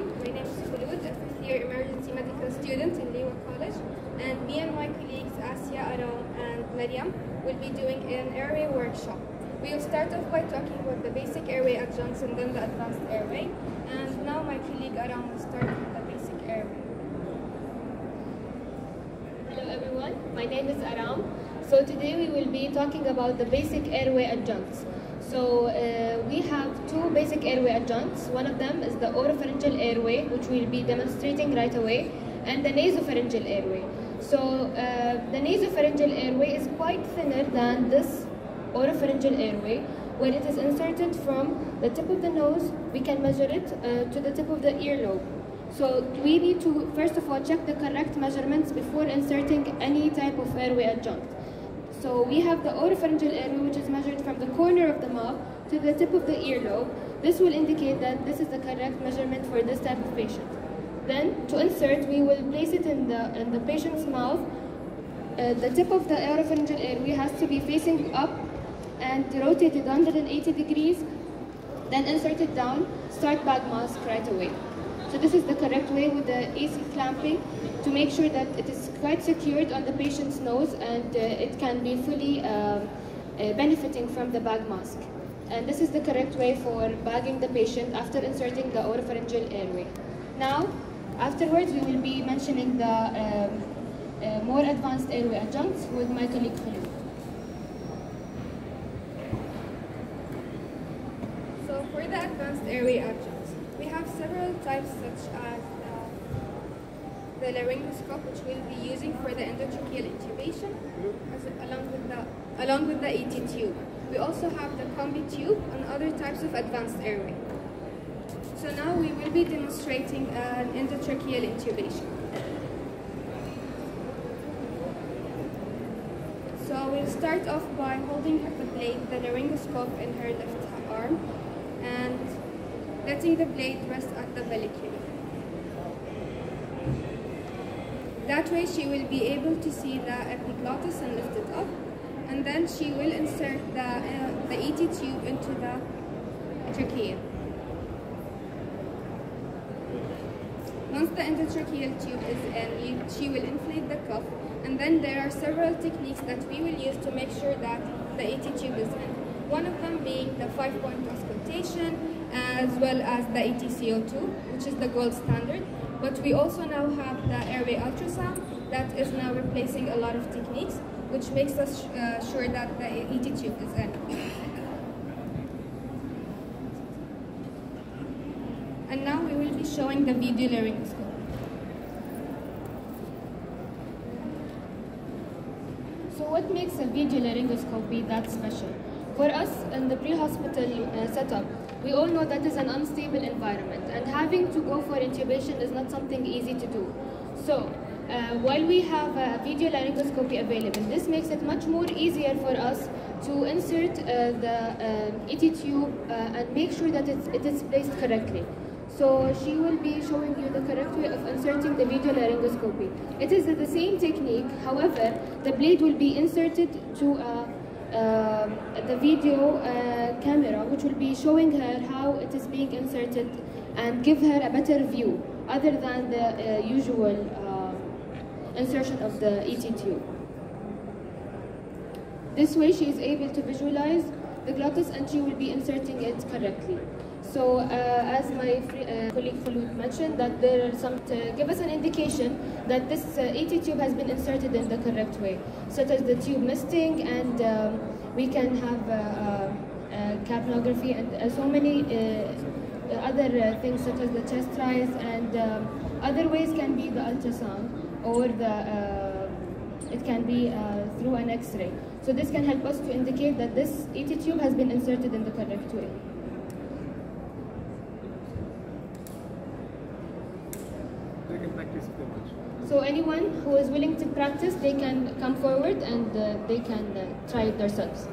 everyone. My name is Khulud, a fifth-year emergency medical student in Liwa College, and me and my colleagues Asya, Aram, and Maryam will be doing an airway workshop. We will start off by talking about the basic airway adjuncts and then the advanced airway. And now my colleague Aram will start with the basic airway. Hello everyone, my name is Aram. So today we will be talking about the basic airway adjuncts. So we have two basic airway adjuncts. One of them is the oropharyngeal airway, which we'll be demonstrating right away, and the nasopharyngeal airway. So the nasopharyngeal airway is quite thinner than this oropharyngeal airway. When it is inserted from the tip of the nose, we can measure it to the tip of the earlobe. So we need to first of all check the correct measurements before inserting any type of airway adjunct. So we have the oropharyngeal airway, which is measured from the corner of the mouth to the tip of the earlobe. This will indicate that this is the correct measurement for this type of patient. Then to insert, we will place it in the patient's mouth. The tip of the oropharyngeal airway has to be facing up and rotated 180 degrees. Then insert it down, start bag mask right away. So this is the correct way with the AC clamping to make sure that it is quite secured on the patient's nose and it can be fully benefiting from the bag mask. And this is the correct way for bagging the patient after inserting the oropharyngeal airway. Now, afterwards, we will be mentioning the more advanced airway adjuncts with my colleague Khulud. So for the advanced airway adjuncts, we have several types such as the laryngoscope, which we'll be using for the endotracheal intubation, along with the ET tube. We also have the combi tube and other types of advanced airway. So now we will be demonstrating an endotracheal intubation. So we'll start off by holding the blade, the laryngoscope, in her left arm and letting the blade rest at the vallecula. That way she will be able to see the epiglottis and lift it up, and then she will insert the ET tube into the trachea. Once the endotracheal tube is in, she will inflate the cuff, and then there are several techniques that we will use to make sure that the ET tube is in. One of them being the 5-point auscultation, as well as the ETCO2, which is the gold standard. But we also now have the airway ultrasound that is now replacing a lot of techniques, which makes us sure that the ET tube is in. And now we will be showing the video laryngoscope. So what makes a video laryngoscopy that special? For us in the pre-hospital setup, we all know that is an unstable environment, and having to go for intubation is not something easy to do. So while we have a video laryngoscopy available, this makes it much more easier for us to insert the ET tube and make sure that it is placed correctly. So she will be showing you the correct way of inserting the video laryngoscopy. It is the same technique, however, the blade will be inserted to the video camera, which will be showing her how it is being inserted and give her a better view other than the usual insertion of the ET tube. This way she is able to visualize the glottis and she will be inserting it correctly. So as my colleague Khulud mentioned, that there are some to give us an indication that this ET tube has been inserted in the correct way, such as the tube misting, and we can have capnography and so many other things such as the chest rise, and other ways can be the ultrasound, or it can be through an X-ray. So this can help us to indicate that this ET tube has been inserted in the correct way. So anyone who is willing to practice, they can come forward and they can try it themselves.